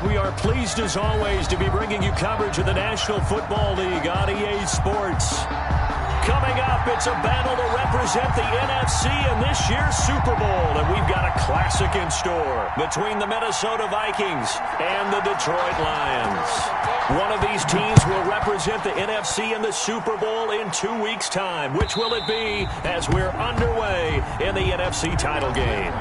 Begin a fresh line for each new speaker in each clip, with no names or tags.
We are pleased as always to be bringing you coverage of the National Football League on EA Sports. Coming up, it's a battle to represent the NFC in this year's Super Bowl, and we've got a classic in store between the Minnesota Vikings and the Detroit Lions. One of these teams will represent the NFC in the Super Bowl in 2 weeks' time. Which will it be as we're underway in the NFC title game?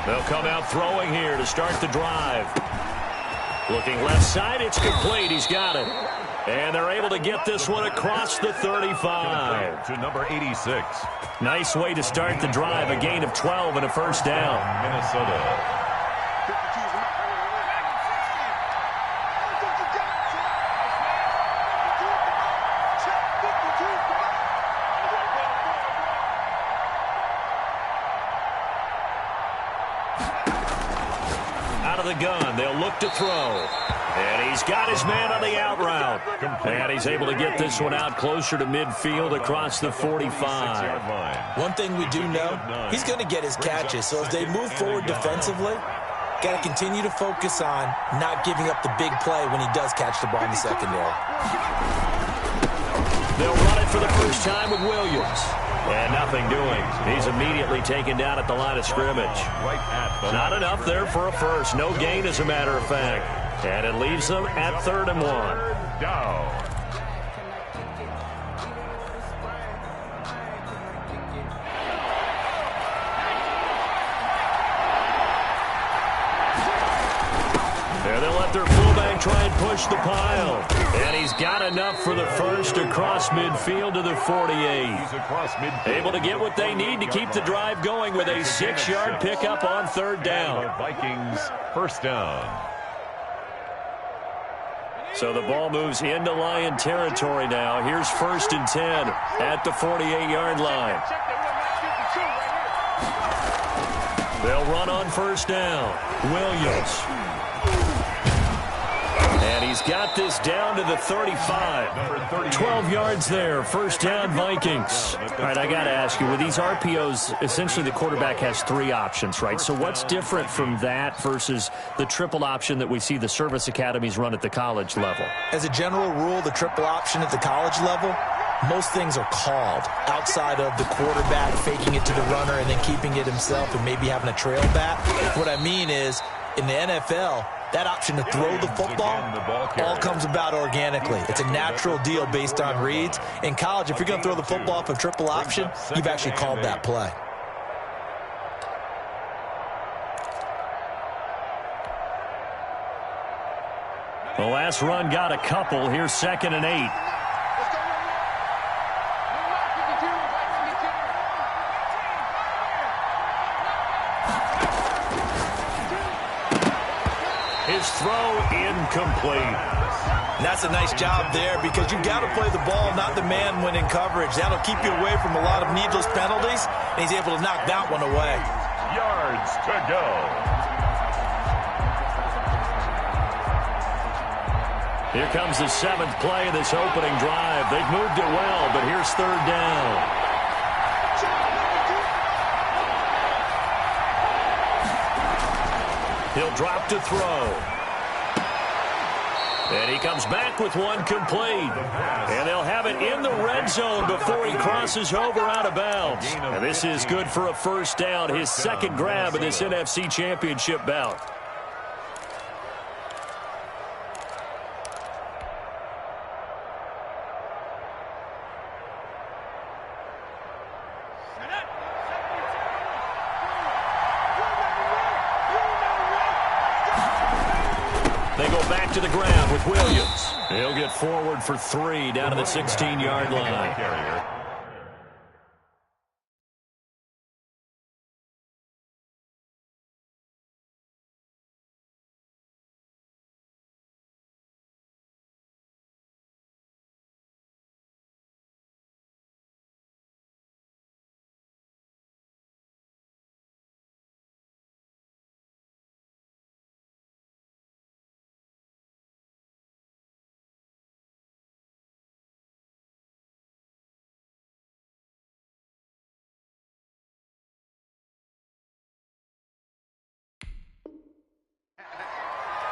They'll come out throwing here to start the drive. Looking left side, it's complete. He's got it. And they're able to get this one across the 35.
To number 86.
Nice way to start the drive. A gain of 12 and a first down.
Minnesota.
The gun. They'll look to throw. And he's got his man on the out route. And he's able to get this one out closer to midfield across the 45.
One thing we do know, he's going to get his catches. So as they move forward defensively, got to continue to focus on not giving up the big play when he does catch the ball in the secondary.
They'll run it for the first time with Williams. And nothing doing. He's immediately taken down at the line of scrimmage. Not enough there for a first. No gain, as a matter of fact. And it leaves them at 3rd and 1.
Down.
They'll let their fullback try and push the pile. And he's got enough for the first across midfield to the 48. Able to get what they need to keep the drive going with a 6-yard pickup on 3rd down.
Vikings first down.
So the ball moves into Lion territory now. Here's 1st and 10 at the 48-yard line. They'll run on 1st down. Williams. And he's got this down to the 35. 12 yards there. 1st down, Vikings. All right, I got to ask you, with these RPOs, essentially the quarterback has 3 options, right? So what's different from that versus the triple option that we see the service academies run at the college level?
As a general rule, the triple option at the college level, most things are called outside of the quarterback faking it to the runner and then keeping it himself and maybe having a trail back. What I mean is, in the NFL, that option to throw the football all comes about organically. It's a natural deal based on reads. In college, if you're going to throw the football off a triple option, you've actually called that play.
The last run got a couple. Here's 2nd and 8. His throw incomplete.
And that's a nice job there because you've got to play the ball, not the man when in coverage. That'll keep you away from a lot of needless penalties, and he's able to knock that one away.
Yards to go.
Here comes the 7th play of this opening drive. They've moved it well, but here's 3rd down. He'll drop to throw. And he comes back with one complete. And they'll have it in the red zone before he crosses over out of bounds. And this is good for a 1st down, his 2nd grab of this NFC Championship bout. back to the ground with Williams. He'll get forward for 3 down to the 16-yard line.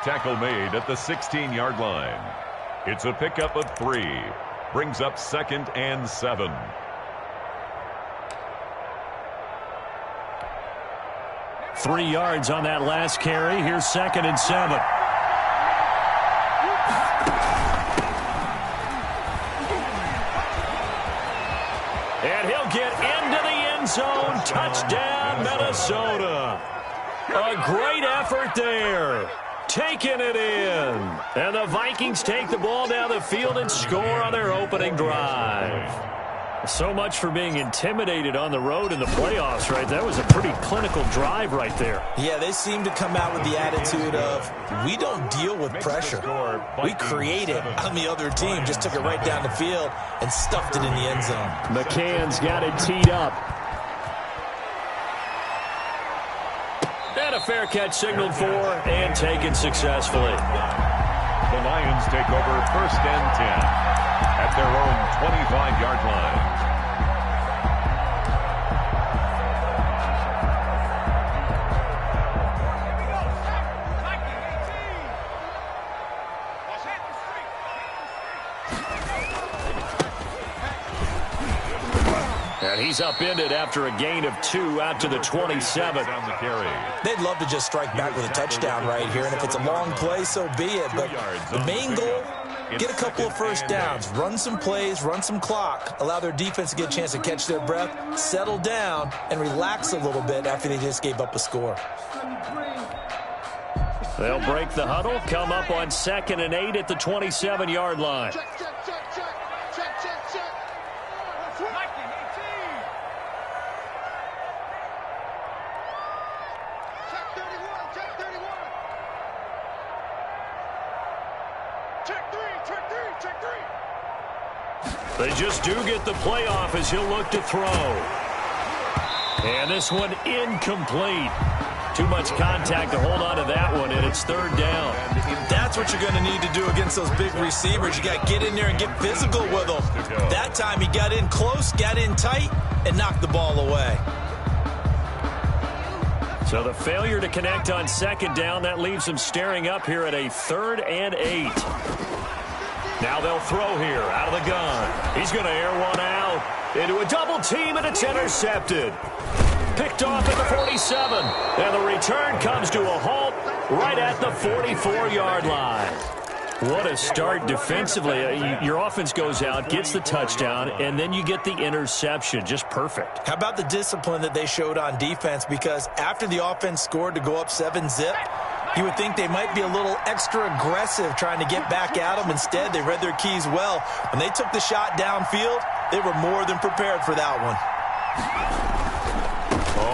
Tackle made at the 16-yard line. It's a pickup of 3. Brings up 2nd and 7.
Three yards on that last carry. Here's 2nd and 7. And he'll get into the end zone. Touchdown, Minnesota. A great effort there. Taking it in. And the Vikings take the ball down the field and score on their opening drive. So much for being intimidated on the road in the playoffs, right? That was a pretty clinical drive right there.
Yeah, they seem to come out with the attitude of, we don't deal with pressure. We create it on the other team. Just took it right down the field and stuffed it in the end zone.
McCann's got it teed up. And a fair catch signaled for and taken successfully.
The Lions take over 1st and 10 at their own 25-yard line.
And he's upended after a gain of 2 out to the 27.
They'd love to just strike back with a touchdown right here, and if it's a long play, so be it. But the main goal, get a couple of first downs, run some plays, run some clock, allow their defense to get a chance to catch their breath, settle down, and relax a little bit after they just gave up a score.
They'll break the huddle, come up on 2nd and 8 at the 27-yard line. They just do get the playoff as he'll look to throw. And this one incomplete. Too much contact to hold on to that one, and it's 3rd down.
That's what you're going to need to do against those big receivers. You got to get in there and get physical with them. That time he got in close, got in tight, and knocked the ball away.
So the failure to connect on 2nd down, that leaves him staring up here at a 3rd and 8. Now they'll throw here out of the gun. He's going to air one out into a double team, and it's intercepted. Picked off at the 47. And the return comes to a halt right at the 44-yard line. What a start defensively. Your offense goes out, gets the touchdown, and then you get the interception. Just perfect.
How about the discipline that they showed on defense? Because after the offense scored to go up 7-zip, you would think they might be a little extra aggressive trying to get back at them. Instead, they read their keys well. When they took the shot downfield, they were more than prepared for that one.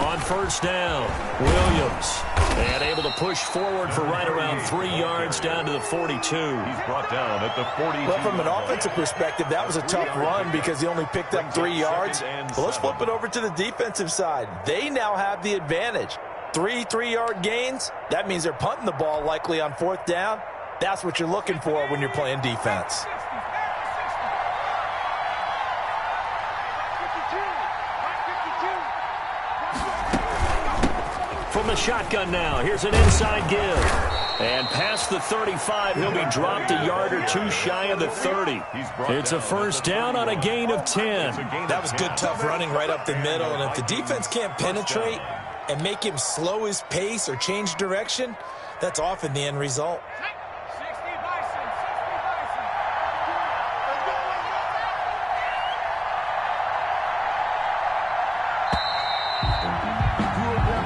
On 1st down, Williams. And able to push forward for right around 3 yards down to the 42.
He's brought down at the 40.
Well, from an offensive perspective, that was a tough run because he only picked up 3 yards. Well, let's flip it over to the defensive side. They now have the advantage. 3 3-yard gains, that means they're punting the ball likely on 4th down. That's what you're looking for when you're playing defense.
From the shotgun now, here's an inside give. And past the 35, he'll be dropped a yard or 2 shy of the 30. It's a 1st down on a gain of 10.
That was good, tough running right up the middle. And if the defense can't penetrate and make him slow his pace or change direction, that's often the end result.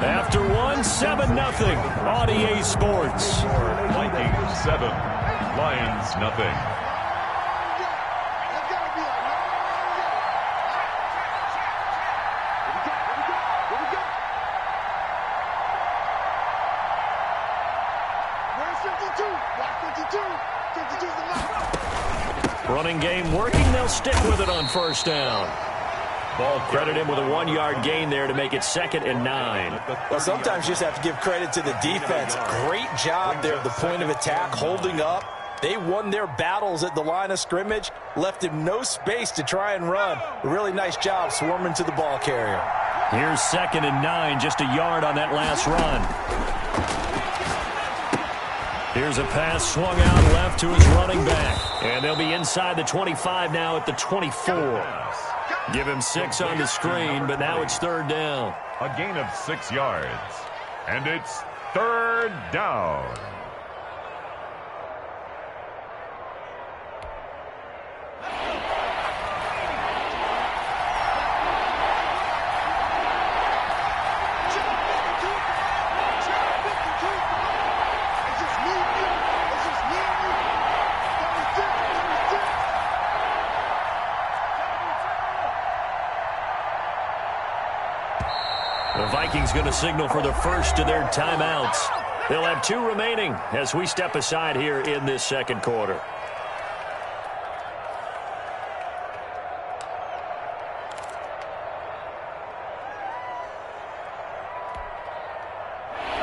After one, 7-0 on EA Sports.
Vikings 7, Lions nothing.
Running game working. They'll stick with it on first down. Ball credit him with a 1-yard gain there to make it 2nd and 9.
Well, sometimes you just have to give credit to the defense. Great job there at the point of attack, holding up. They won their battles at the line of scrimmage, left him no space to try and run. A really nice job swarming to the ball carrier.
Here's 2nd and 9, just a yard on that last run. Here's a pass swung out left to his running back. And they'll be inside the 25 now at the 24. Give him 6 on the screen, but now it's 3rd down.
A gain of 6 yards. And it's 3rd down.
The Vikings going to signal for the first of their timeouts. They'll have 2 remaining as we step aside here in this 2nd quarter.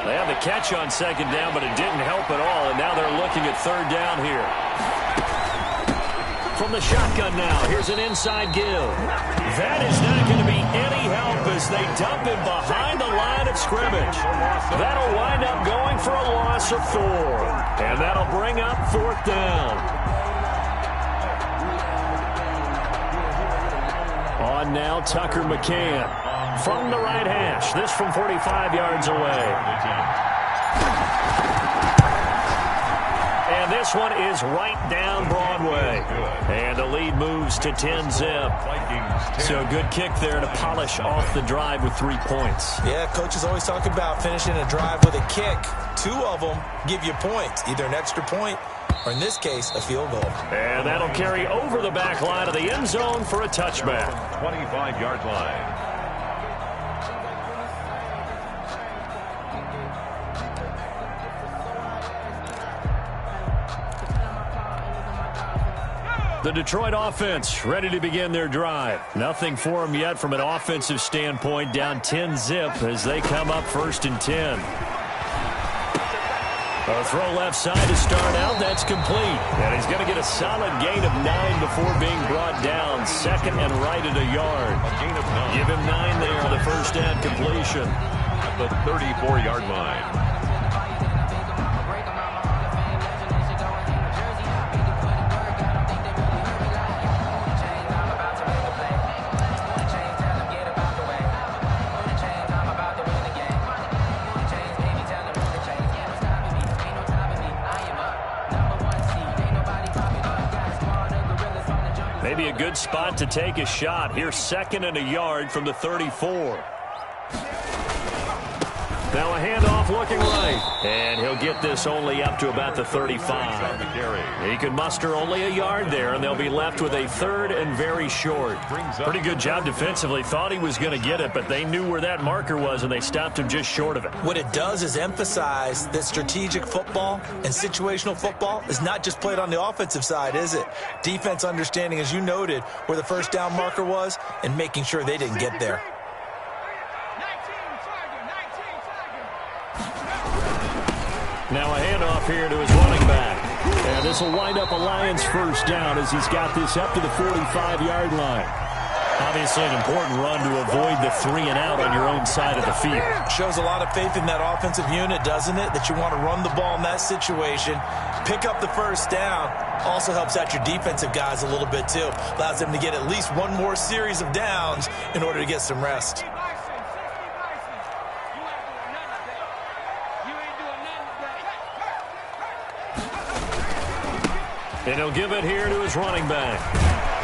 They have the catch on 2nd down, but it didn't help at all, and now they're looking at 3rd down here. From the shotgun now, here's an inside give. That is not going to be any help as they dump him behind the line of scrimmage. That'll wind up going for a loss of 4. And that'll bring up 4th down. On now, Tucker McCann from the right hash. This from 45 yards away. And this one is right down Broadway. And the lead moves to 10-zip. So a good kick there to polish off the drive with 3 points.
Yeah, coaches always talk about finishing a drive with a kick. 2 of them give you points, either an extra point or, in this case, a field goal.
And that'll carry over the back line of the end zone for a touchback.
25-yard line.
The Detroit offense ready to begin their drive. Nothing for them yet from an offensive standpoint, down 10-zip as they come up 1st and 10. A throw left side to start out. That's complete. And he's going to get a solid gain of 9 before being brought down. 2nd and right at a yard.
A gain of 9.
Give him 9 there on the first down completion.
At the 34-yard line.
Maybe a good spot to take a shot. Here's 2nd and a yard from the 34. Now a handoff looking right. And he'll get this only up to about the 35. He could muster only a yard there, and they'll be left with a 3rd and very short. Pretty good job defensively. Thought he was going to get it, but they knew where that marker was, and they stopped him just short of it.
What it does is emphasize that strategic football and situational football is not just played on the offensive side, is it? Defense understanding, as you noted, where the first down marker was and making sure they didn't get there.
Now a handoff here to his running back. And this will wind up a Lions first down as he's got this up to the 45-yard line. Obviously an important run to avoid the 3-and-out on your own side of the field.
Shows a lot of faith in that offensive unit, doesn't it? That you want to run the ball in that situation. Pick up the first down. Also helps out your defensive guys a little bit, too. Allows them to get at least one more series of downs in order to get some rest.
And he'll give it here to his running back.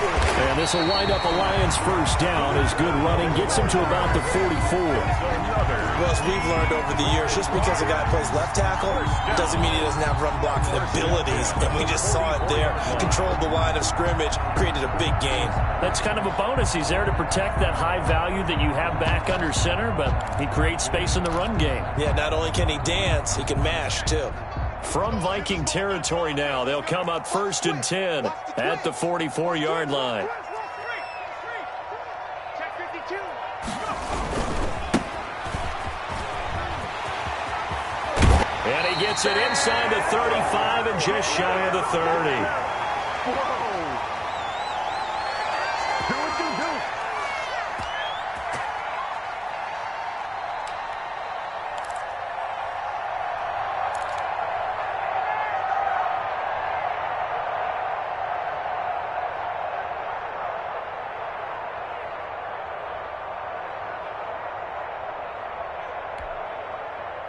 And this will wind up a Lions first down as good running gets him to about the 44.
Well, as we've learned over the years, just because a guy plays left tackle doesn't mean he doesn't have run blocking abilities. And we just saw it there. Controlled the line of scrimmage, created a big gain.
That's kind of a bonus. He's there to protect that high value that you have back under center, but he creates space in the run game.
Yeah, not only can he dance, he can mash, too.
From Viking territory now, they'll come up 1st and 10 at the 44-yard line. And he gets it inside the 35 and just shy of the 30.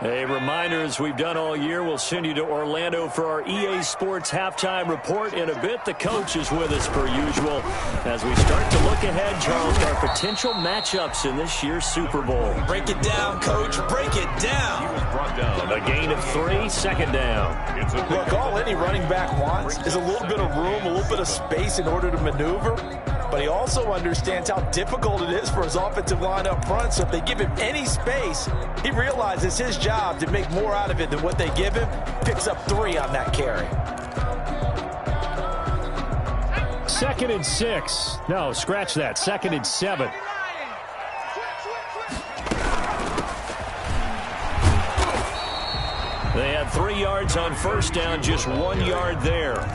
A reminder, as we've done all year, we'll send you to Orlando for our EA Sports halftime report in a bit. The coach is with us per usual as we start to look ahead, Charles, to our potential matchups in this year's Super Bowl.
Break it down, Coach. Break it down.
He was brought down.
A gain of 3, second down.
Look, all any running back wants is a little bit of room, a little bit of space in order to maneuver. But he also understands how difficult it is for his offensive line up front. So if they give him any space, he realizes his job to make more out of it than what they give him. Picks up 3 on that carry.
2nd and 6. No, scratch that. 2nd and 7. They had 3 yards on first down, just 1 yard there.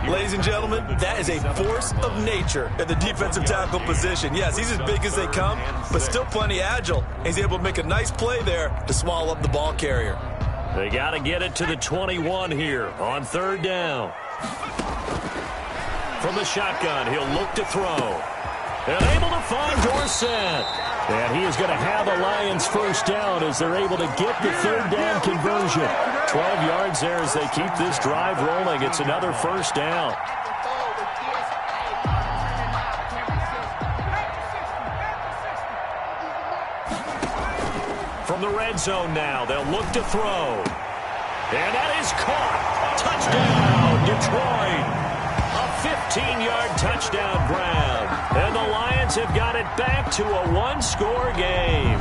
Ladies and gentlemen, that is a force of nature at the defensive tackle position. Yes, he's as big as they come, but still plenty agile. He's able to make a nice play there to swallow up the ball carrier.
They got to get it to the 21 here on 3rd down. From the shotgun, he'll look to throw. And able to find Dorsett. And he is going to have a Lions first down as they're able to get the 3rd down conversion. 12 yards there as they keep this drive rolling. It's another first down. From the red zone now, they'll look to throw. And that is caught. Touchdown, Detroit. A 15-yard touchdown grab. And the Lions have got it back to a one-score game.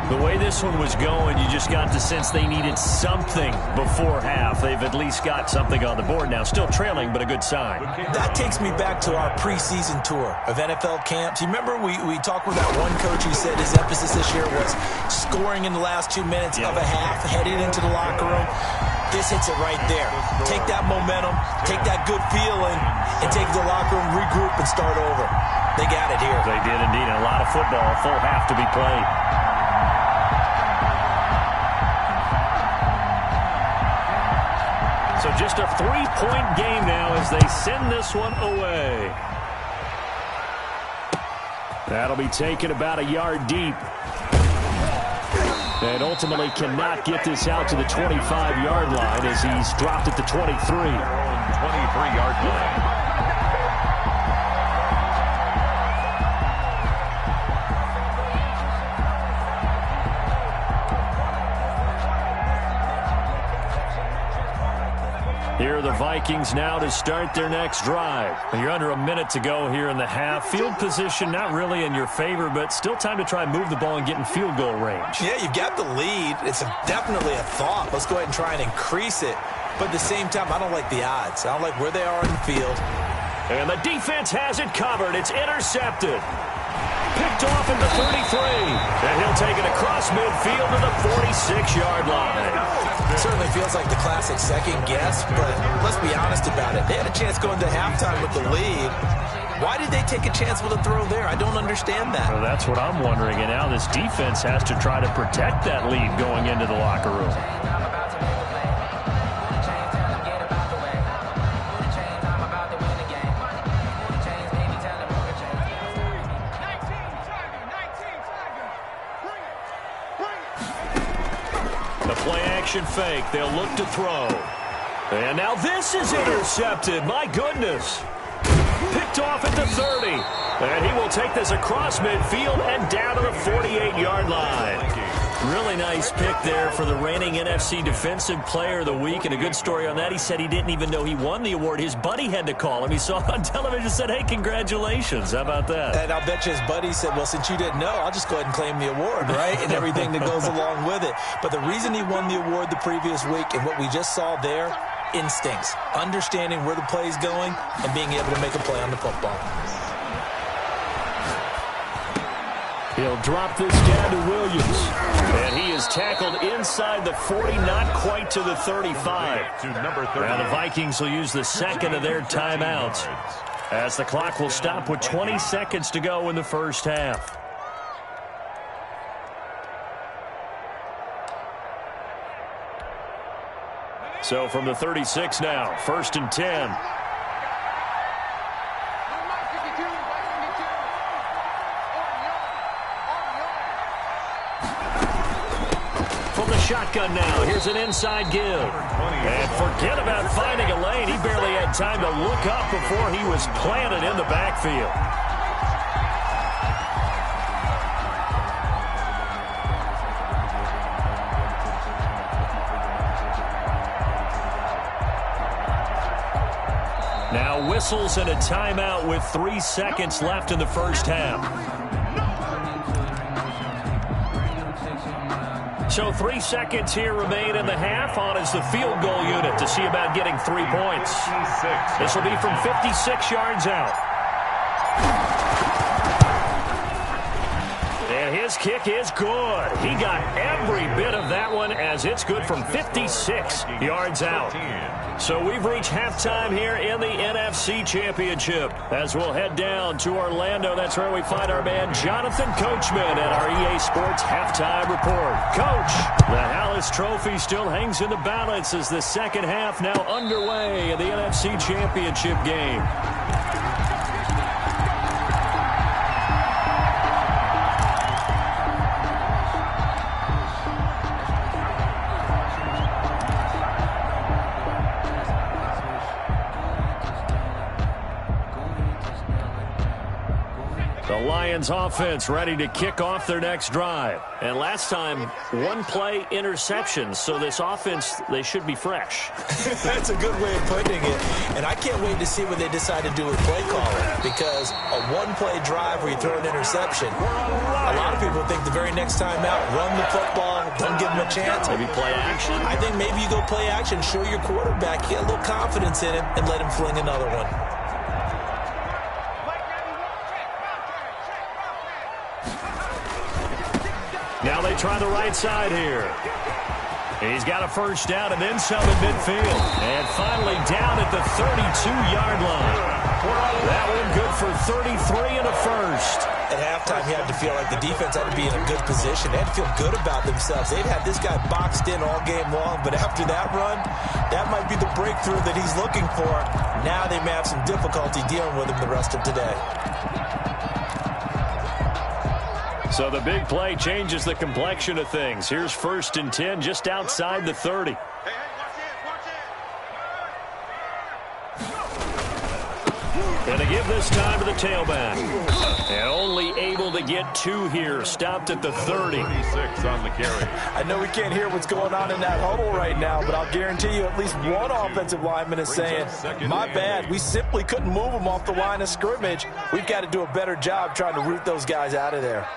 The way this one was going, you just got the sense they needed something before half. They've at least got something on the board now. Still trailing, but a good sign.
That takes me back to our preseason tour of NFL camps. You remember we talked with that one coach who said his emphasis this year was scoring in the last 2 minutes of a half, heading into the locker room. This hits it right there. Take that momentum, take that good feeling, and take the locker room, regroup, and start over. They got it here.
They did indeed. A lot of football, a full half to be played. So just a 3-point game now as they send this one away. That'll be taken about a yard deep. And ultimately cannot get this out to the 25-yard line as he's dropped at the 23.
23-yard line.
Here are the Vikings now to start their next drive. You're under a minute to go here in the half. Field position not really in your favor, but still time to try and move the ball and get in field goal range.
Yeah, you've got the lead. It's definitely a thought. Let's go ahead and try and increase it. But at the same time, I don't like the odds. I don't like where they are in the field.
And the defense has it covered. It's intercepted. Picked off at the 33. And he'll take it across midfield to the 46-yard line.
It certainly feels like the classic second guess, but let's be honest about it. They had a chance going to halftime with the lead. Why did they take a chance with a throw there? I don't understand that.
Well, that's what I'm wondering. And now this defense has to try to protect that lead going into the locker room. Fake. They'll look to throw. And now this is intercepted. My goodness. Picked picked off at the 30. And he will take this across midfield and down to the 48-yard line. Really nice pick there for the reigning NFC Defensive Player of the Week. And a good story on that, he said he didn't even know he won the award. His buddy had to call him. He saw it on television and said, hey, congratulations. How about that?
And I'll bet you his buddy said, well, since you didn't know, I'll just go ahead and claim the award, right? And everything that goes along with it. But the reason he won the award the previous week and what we just saw there, instincts, understanding where the play is going and being able to make a play on the football.
He'll drop this down to Williams. And he is tackled inside the 40, not quite to the 35.
To number 30.
Now the Vikings will use the second of their timeouts, as the clock will stop with 20 seconds to go in the first half. So from the 36 now, 1st and 10. Shotgun now. Here's an inside give. And forget about finding a lane. He barely had time to look up before he was planted in the backfield. Now whistles and a timeout with 3 seconds left in the first half. So 3 seconds here remain in the half. On is the field goal unit to see about getting 3 points. This will be from 56 yards out. And his kick is good. He got every bit of that one, as it's good from 56 yards out. So we've reached halftime here in the NFC Championship, as we'll head down to Orlando. That's where we find our man Jonathan Coachman at our EA Sports Halftime Report. Coach, the Hallis Trophy still hangs in the balance as the second half now underway in the NFC Championship game. Lions offense ready to kick off their next drive. And last time, one play interceptions. So this offense, they should be fresh.
That's a good way of putting it. And I can't wait to see what they decide to do with play calling. Because a one-play drive where you throw an interception, a lot of people think the very next time out, run the football, don't give them a chance.
Maybe play action.
I think maybe you go play action, show your quarterback, get a little confidence in him, and let him fling another one.
Now they try the right side here. He's got a first down and then some in midfield. And finally down at the 32-yard line. That one good for 33 and a first.
At halftime, you had to feel like the defense had to be in a good position. They had to feel good about themselves. They'd had this guy boxed in all game long, but after that run, that might be the breakthrough that he's looking for. Now they may have some difficulty dealing with him the rest of today.
So the big play changes the complexion of things. Here's 1st and 10 just outside the 30. And to give this time to the tailback. And only able to get 2 here. Stopped at the 30.
36 on the carry.
I know we can't hear what's going on in that huddle right now, but I'll guarantee you at least one offensive lineman is saying, my bad, we simply couldn't move them off the line of scrimmage. We've got to do a better job trying to root those guys out of there.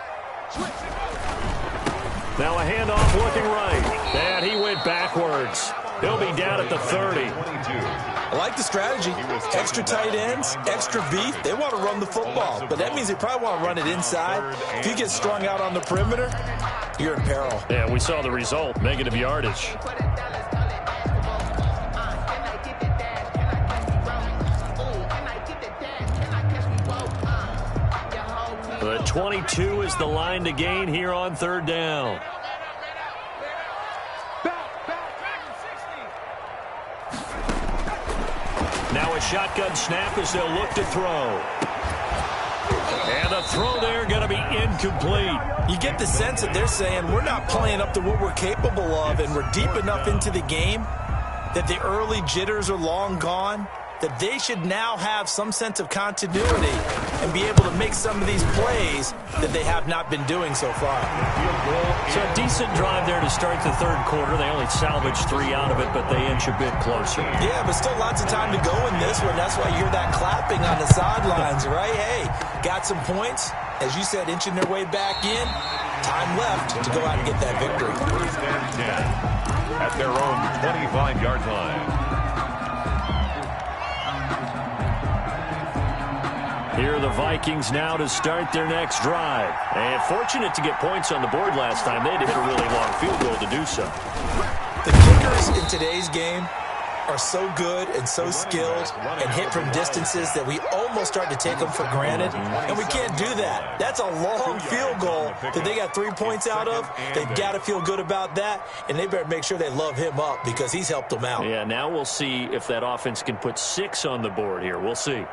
Now a handoff looking right. And he went backwards. He'll be down at the 30.
I like the strategy. Extra tight ends, extra beef. They want to run the football, but that means they probably want to run it inside. If you get strung out on the perimeter, you're in peril.
Yeah, we saw the result. Negative yardage. The 22 is the line to gain here on 3rd down. Now a shotgun snap as they'll look to throw. And the throw there going to be incomplete.
You get the sense that they're saying we're not playing up to what we're capable of, and we're deep enough into the game that the early jitters are long gone. that they should now have some sense of continuity and be able to make some of these plays that they have not been doing so far.
So a decent drive there to start the third quarter. They only salvaged 3 out of it, but they inch a bit closer.
Yeah, but still lots of time to go in this one. That's why you hear that clapping on the sidelines, right? Hey, got some points. As you said, inching their way back in. Time left to go out and get that victory.
First and 10 at their own 25-yard line.
Here are the Vikings now to start their next drive. And fortunate to get points on the board last time. They had to hit a really long field goal to do so.
The kickers in today's game are so good and so skilled and hit from distances that we almost start to take them for granted. And we can't do that. That's a long field goal that they got 3 points out of. They've got to feel good about that. And they better make sure they love him up because he's helped them out.
Yeah, now we'll see if that offense can put 6 on the board here. We'll see.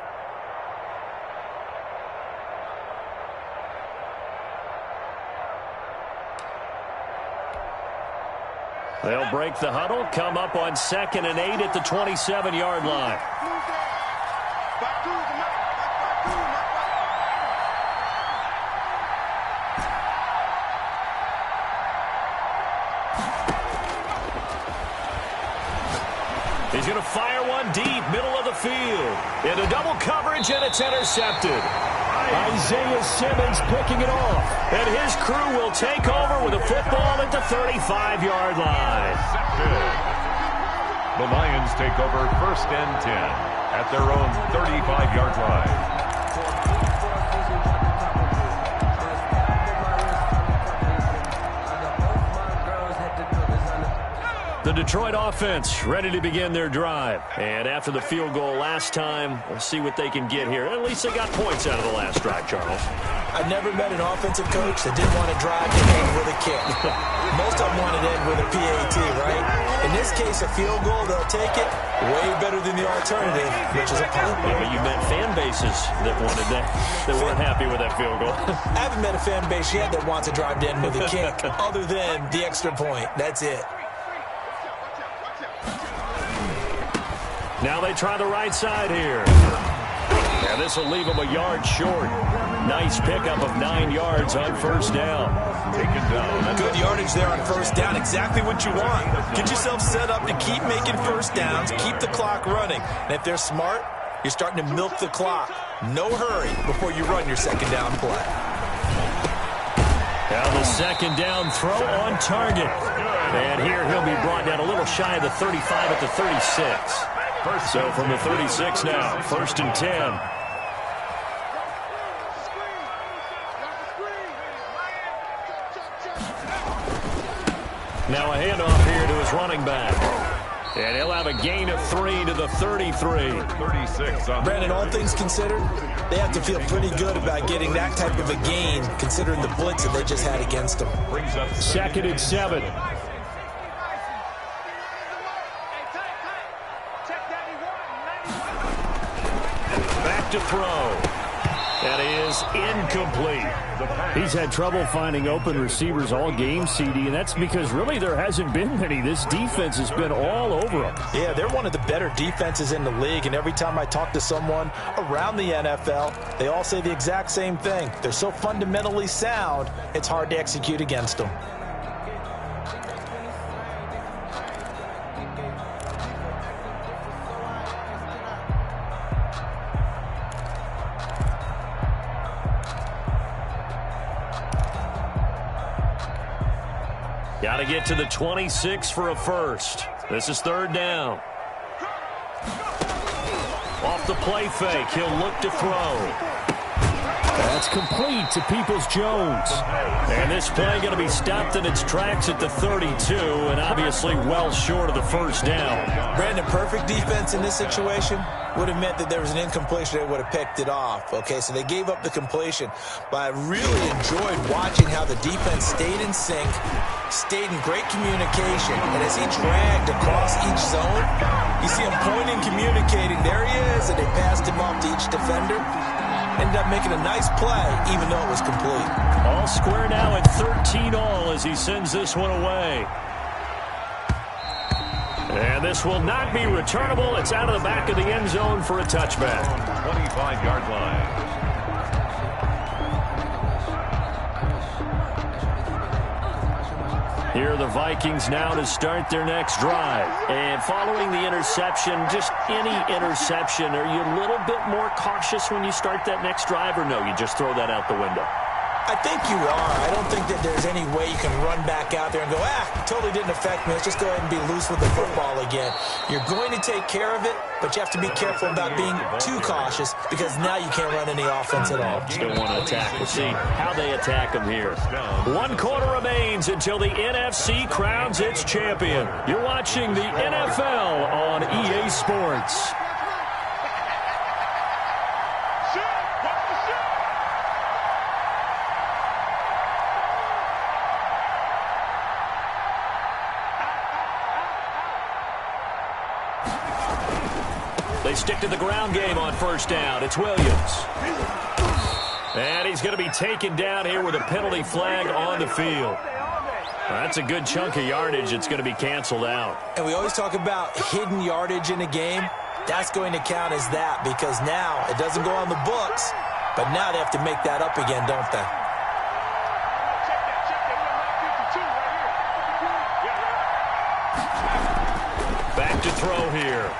They'll break the huddle, come up on 2nd and 8 at the 27-yard line. He's going to fire one deep, middle of the field. Into double coverage, and it's intercepted. Isaiah Simmons picking it off. And his crew will take over with a football at the 35-yard line.
The Lions take over 1st and 10 at their own 35-yard line.
The Detroit offense ready to begin their drive. And after the field goal last time, we'll see what they can get here. At least they got points out of the last drive, Charles.
I've never met an offensive coach that didn't want to drive to end with a kick. Most of them wanted to end with a PAT, right? In this case, a field goal, they'll take it. Way better than the alternative, which is a punt.
Yeah, but you met fan bases that wanted that weren't happy with that field goal.
I haven't met a fan base yet that wants to drive to end with a kick other than the extra point. That's it.
Now they try the right side here. And this will leave them a yard short. Nice pickup of 9 yards on 1st down.
Taken down.
Good yardage there on 1st down. Exactly what you want. Get yourself set up to keep making 1st downs. Keep the clock running. And if they're smart, you're starting to milk the clock. No hurry before you run your 2nd down play.
Now the 2nd down throw on target. And here he'll be brought down a little shy of the 35 at the 36. So from the 36 now, 1st and 10. Now a handoff here to his running back. And he'll have a gain of 3 to the 33.
36 on
Brandon, all things considered, they have to feel pretty good about getting that type of a gain considering the blitz that they just had against them.
2nd and 7. Back to throw. That is incomplete. He's had trouble finding open receivers all game, CD, and that's because really there hasn't been many. This defense has been all over them.
Yeah, they're one of the better defenses in the league, and every time I talk to someone around the NFL, they all say the exact same thing. They're so fundamentally sound, it's hard to execute against them.
Got to get to the 26 for a first. This is 3rd down. Off the play fake, he'll look to throw. That's complete to Peoples-Jones. And this play going to be stopped in its tracks at the 32, and obviously well short of the 1st down.
Brandon, perfect defense in this situation would have meant that there was an incompletion. They would have picked it off. Okay, so they gave up the completion. But I really enjoyed watching how the defense stayed in sync, stayed in great communication. And as he dragged across each zone, you see him pointing, communicating. There he is, and they passed him off to each defender. Ended up making a nice play, even though it was complete.
All square now at 13 all as he sends this one away. And this will not be returnable. It's out of the back of the end zone for a touchback.
25-yard line.
Here are the Vikings now to start their next drive. And following the interception, just any interception, are you a little bit more cautious when you start that next drive, or no, you just throw that out the window?
I think you are. I don't think that there's any way you can run back out there and go, totally didn't affect me. Let's just go ahead and be loose with the football again. You're going to take care of it, but you have to be careful about being too cautious because now you can't run any offense at all.
Still want to attack. We'll see how they attack them here. 1 quarter remains until the NFC crowns its champion. You're watching the NFL on EA Sports. They stick to the ground game on first down. It's Williams. And he's going to be taken down here with a penalty flag on the field. That's a good chunk of yardage. It's going to be canceled out.
And we always talk about hidden yardage in a game. That's going to count as that because now it doesn't go on the books, but now they have to make that up again, don't they?
Back to throw here.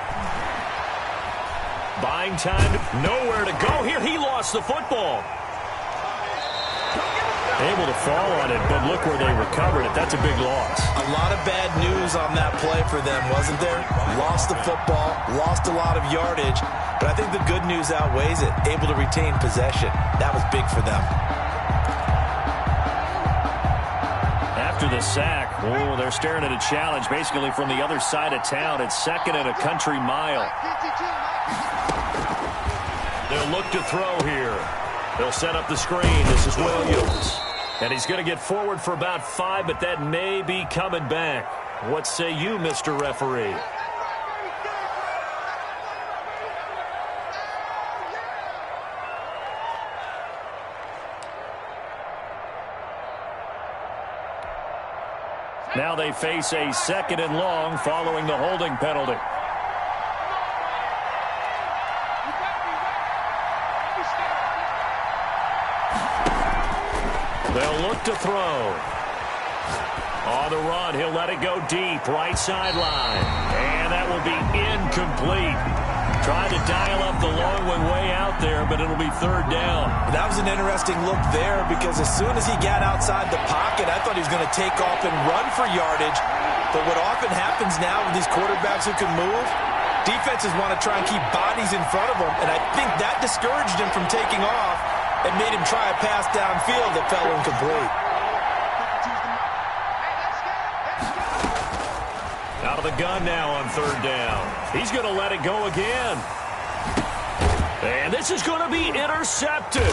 Buying time, nowhere to go here. He lost the football. Able to fall on it, but look where they recovered it. That's a big loss.
A lot of bad news on that play for them, wasn't there? Lost the football, lost a lot of yardage, but I think the good news outweighs it. Able to retain possession. That was big for them.
After the sack, they're staring at a challenge basically from the other side of town. It's 2nd and a country mile. They'll look to throw here. They'll set up the screen. This is Williams. And he's going to get forward for about 5, but that may be coming back. What say you, Mr. Referee? Now they face a 2nd and long following the holding penalty. They'll look to throw. On the run, he'll let it go deep, right sideline. And that will be incomplete. Trying to dial up the long one way out there, but it'll be 3rd down.
That was an interesting look there because as soon as he got outside the pocket, I thought he was going to take off and run for yardage. But what often happens now with these quarterbacks who can move, defenses want to try and keep bodies in front of them, and I think that discouraged him from taking off and made him try a pass downfield that fell incomplete.
Out of the gun now on 3rd down. He's going to let it go again. And this is going to be intercepted.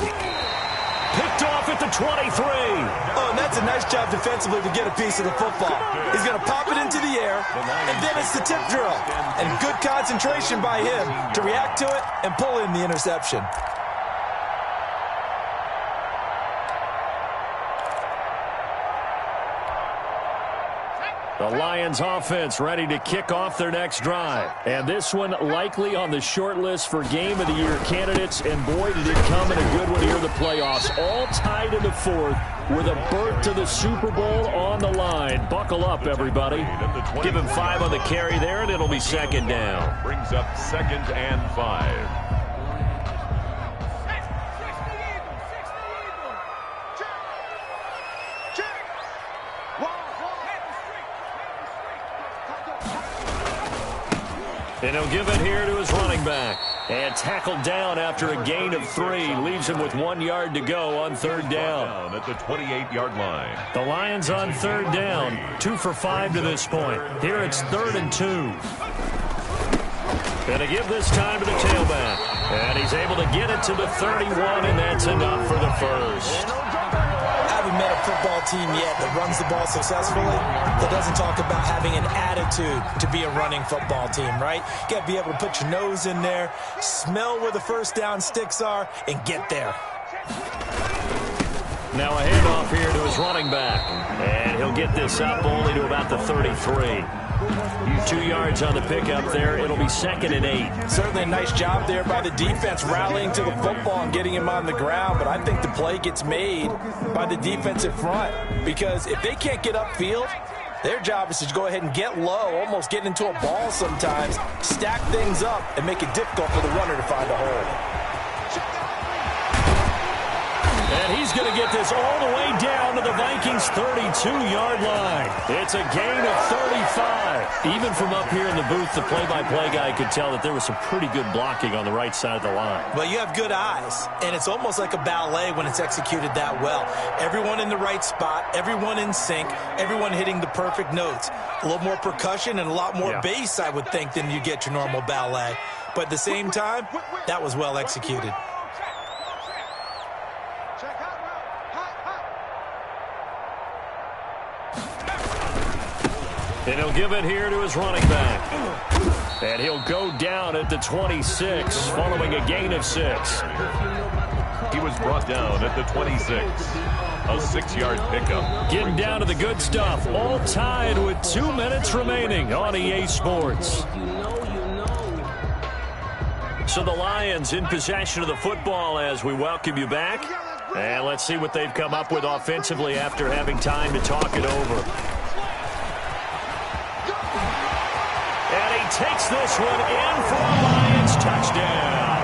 Picked off at the 23.
Oh, and that's a nice job defensively to get a piece of the football. He's going to pop it into the air, and then it's the tip drill. And good concentration by him to react to it and pull in the interception.
The Lions offense ready to kick off their next drive. And this one likely on the short list for Game of the Year candidates. And boy, did it come in a good one here in the playoffs. All tied in the 4th with a berth to the Super Bowl on the line. Buckle up, everybody. Give him 5 on the carry there, and it'll be 2nd down.
Brings up 2nd and 5.
And he'll give it here to his running back. And tackled down after a gain of 3. Leaves him with 1 yard to go on 3rd down.
At the 28-yard line.
The Lions on 3rd down. 2 for 5 to this point. Here it's 3rd and 2. Going to give this time to the tailback. And he's able to get it to the 31, and that's enough for the first.
Haven't met a football team yet that runs the ball successfully that doesn't talk about having an attitude to be a running football team, right? You got to be able to put your nose in there, smell where the first down sticks are, and get there.
Now a handoff here to his running back. And he'll get this up only to about the 33. 2 yards on the pickup there. It'll be 2nd and 8.
Certainly a nice job there by the defense rallying to the football and getting him on the ground. But I think the play gets made by the defensive front, because if they can't get upfield, their job is to go ahead and get low, almost get into a ball sometimes, stack things up, and make it difficult for the runner to find a hole.
And he's going to get this all the way down to the Vikings' 32-yard line. It's a gain of 35. Even from up here in the booth, the play-by-play guy could tell that there was some pretty good blocking on the right side of the line.
Well, you have good eyes, and it's almost like a ballet when it's executed that well. Everyone in the right spot, everyone in sync, everyone hitting the perfect notes. A little more percussion and a lot more bass, I would think, than you get your normal ballet. But at the same time, that was well executed.
And he'll give it here to his running back. And he'll go down at the 26, following a gain of 6.
He was brought down at the 26. A 6-yard pickup.
Getting down to the good stuff. All tied with 2 minutes remaining on EA Sports. So the Lions in possession of the football as we welcome you back. And let's see what they've come up with offensively after having time to talk it over. Takes this one in for a Lions touchdown.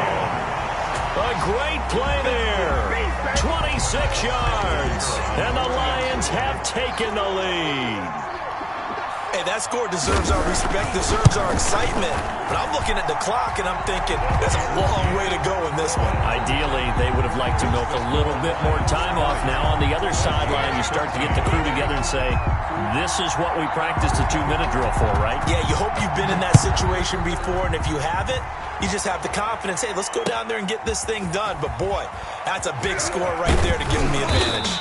A great play there. 26 yards. And the Lions have taken the lead.
Hey, that score deserves our respect, deserves our excitement. But I'm looking at the clock, and I'm thinking, there's a long way to go in this one.
Ideally, they would have liked to milk a little bit more time off. Now, on the other sideline, you start to get the crew together and say, this is what we practiced a 2-minute drill for, right? Yeah, you hope you've been in that situation before, and if you haven't, you just have the confidence, hey, let's go down there and get this thing done. But, boy, that's a big score right there to give them the advantage.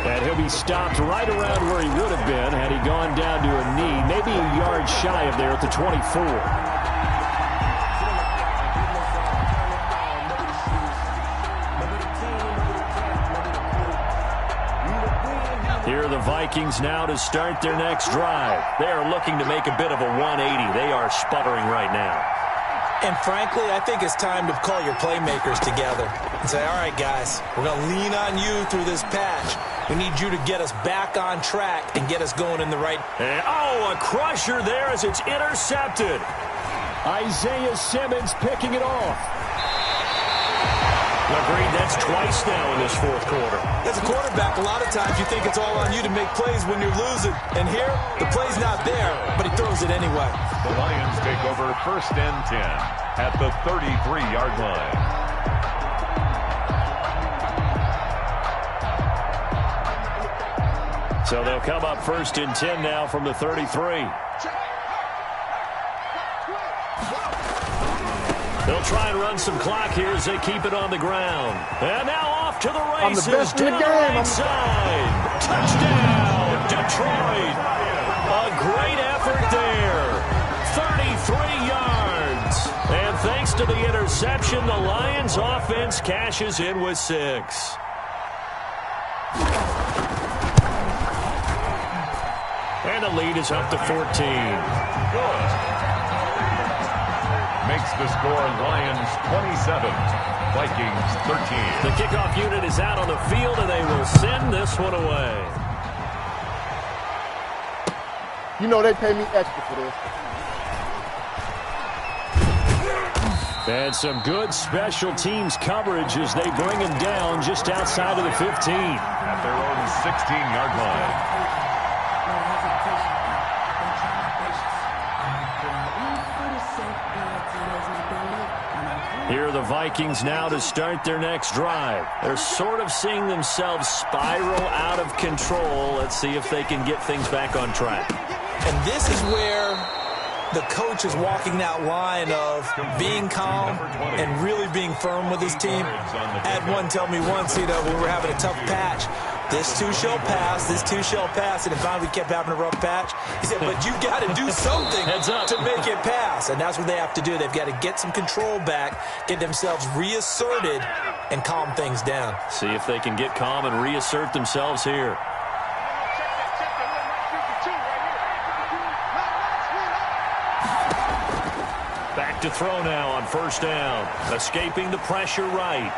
And he'll be stopped right around where he would have been had he gone down to a knee, maybe a yard shy of there at the 24. Here are the Vikings now to start their next drive. They are looking to make a bit of a 180. They are sputtering right now.
And frankly, I think it's time to call your playmakers together and say, all right, guys, we're going to lean on you through this patch. We need you to get us back on track and get us going in the right.
And, oh, a crusher there as it's intercepted. Isaiah Simmons picking it off. Agreed, that's twice now in this fourth quarter.
As a quarterback, a lot of times you think it's all on you to make plays when you're losing. And here, the play's not there, but he throws it anyway.
The Lions take over 1st and 10 at the 33-yard line.
So they'll come up 1st and 10 now from the 33. They'll try and run some clock here as they keep it on the ground. And now off to the races down the right side. Touchdown, Detroit. A great effort there. 33 yards. And thanks to the interception, the Lions offense cashes in with 6. And the lead is up to 14.
Makes the score Lions 27, Vikings 13.
The kickoff unit is out on the field, and they will send this one away.
You know they pay me extra for this.
And some good special teams coverage as they bring him down just outside of the 15.
At their own 16-yard line.
Here are the Vikings now to start their next drive. They're sort of seeing themselves spiral out of control. Let's see if they can get things back on track.
And this is where the coach is walking that line of being calm and really being firm with his team. I had one tell me once, when we were having a tough patch, this too shall pass, this too shall pass, and if finally we kept having a rough patch, he said, but you got to do something to make it pass, and that's what they have to do. They've got to get some control back, get themselves reasserted, and calm things down.
See if they can get calm and reassert themselves here. to throw now on first down. Escaping the pressure right.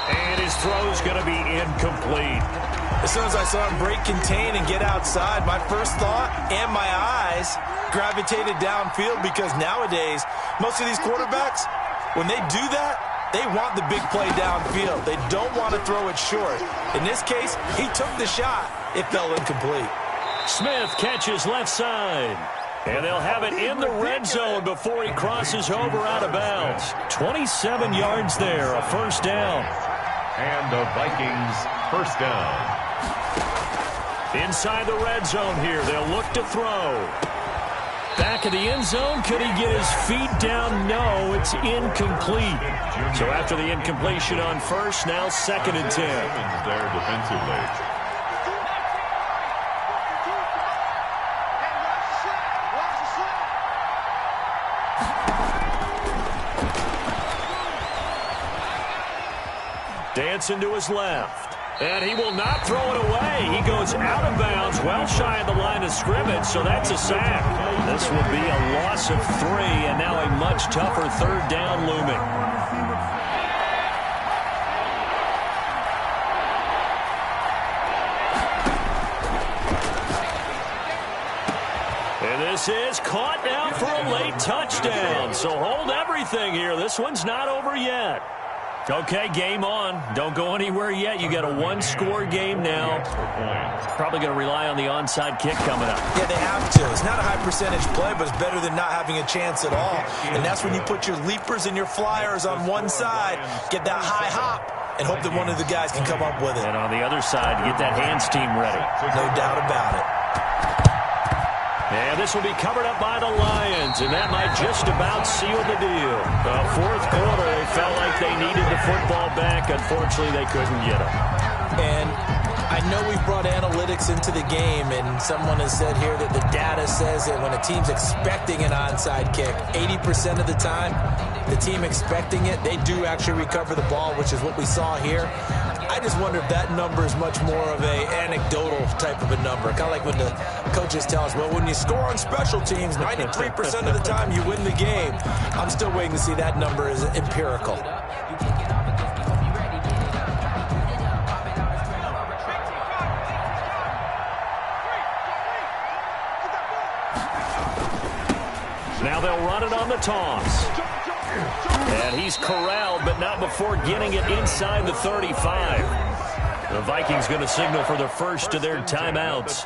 And his throw's going to be incomplete.
As soon as I saw him break contain and get outside, my first thought and my eyes gravitated downfield, because nowadays, most of these quarterbacks, when they do that, they want the big play downfield. They don't want to throw it short. In this case, he took the shot. It fell incomplete.
Smith catches left side. And they'll have it in the red zone before he crosses over out of bounds. 27 yards there, a first down.
And the Vikings first down.
Inside the red zone here, they'll look to throw. Back of the end zone, could he get his feet down? No, it's incomplete. So after the incompletion on first, now 2nd and 10.
There defensively.
Dancing to his left. And he will not throw it away. He goes out of bounds, well shy of the line of scrimmage, so that's a sack. This will be a loss of 3, and now a much tougher 3rd down looming. And this is caught now for a late touchdown. So hold everything here. This one's not over yet. Okay, game on. Don't go anywhere yet. You got a 1-score game now. Probably going to rely on the onside kick coming up.
Yeah, they have to. It's not a high-percentage play, but it's better than not having a chance at all. And that's when you put your leapers and your flyers on one side, get that high hop, and hope that one of the guys can come up with it.
And on the other side, get that hands team ready.
No doubt about it.
And this will be covered up by the Lions, and that might just about seal the deal. Fourth quarter, they felt like they needed the football back. Unfortunately, they couldn't get it.
And I know we've brought analytics into the game, and someone has said here that the data says that when a team's expecting an onside kick, 80% of the time, the team expecting it, they do actually recover the ball, which is what we saw here. I just wonder if that number is much more of a anecdotal type of a number. Kind of like when the coaches tell us, well, when you score on special teams, 93% of the time you win the game. I'm still waiting to see that number is empirical.
Now they'll run it on the toss. And he's corralled, but not before getting it inside the 35. The Vikings going to signal for the first of their timeouts,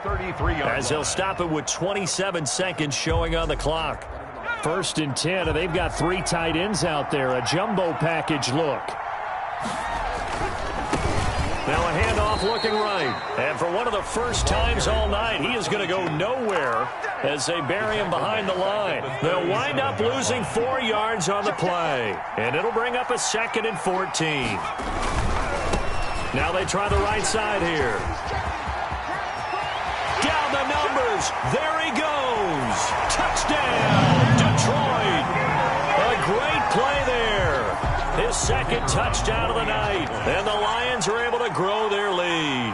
as they'll stop it with 27 seconds showing on the clock. 1st and 10, and they've got 3 tight ends out there. A jumbo package look. Now a handoff looking right. And for one of the first times all night, he is going to go nowhere as they bury him behind the line. They'll wind up losing 4 yards on the play. And it'll bring up a 2nd and 14. Now they try the right side here. Down the numbers. There he goes. Touchdown, Detroit. A great play there. His 2nd touchdown of the night. And the Lions are able to grow their lead.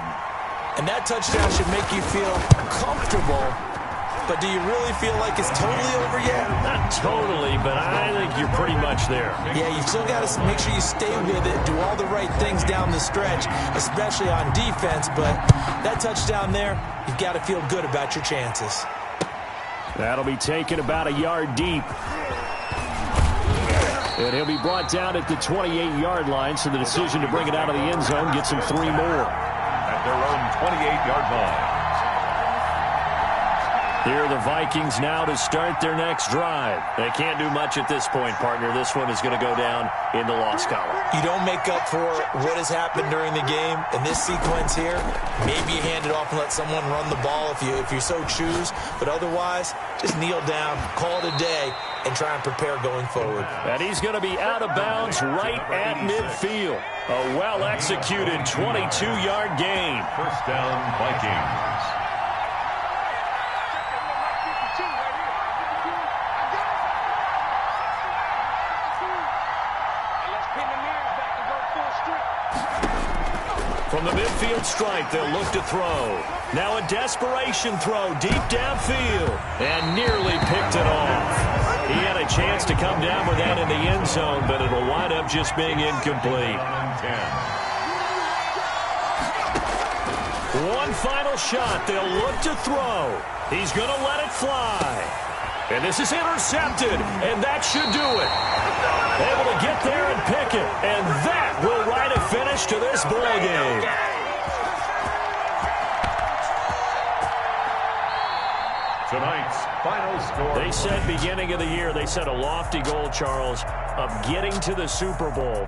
And that touchdown should make you feel comfortable. But do you really feel like it's totally over yet?
Not totally, but I think you're pretty much there.
Yeah, you still got to make sure you stay with it, do all the right things down the stretch, especially on defense. But that touchdown there, you've got to feel good about your chances.
That'll be taken about a yard deep. And he'll be brought down at the 28-yard line, so the decision to bring it out of the end zone gets him 3 more.
At their own 28-yard line.
Here are the Vikings now to start their next drive. They can't do much at this point, partner. This one is going to go down in the loss column.
You don't make up for what has happened during the game. In this sequence here, maybe you hand it off and let someone run the ball if you so choose. But otherwise, just kneel down, call it a day, and try and prepare going forward.
And he's going to be out of bounds right at midfield. A well-executed 22-yard gain.
First down, Vikings.
From the midfield stripe, they'll look to throw. Now a desperation throw deep downfield. And nearly picked it off. He had a chance to come down with that in the end zone, but it'll wind up just being incomplete. One final shot. They'll look to throw. He's going to let it fly. And this is intercepted, and that should do it. Able to get there and pick it, and that will write a finish to this ball game.
Tonight's final score.
They said beginning of the year, they set a lofty goal, Charles, of getting to the Super Bowl.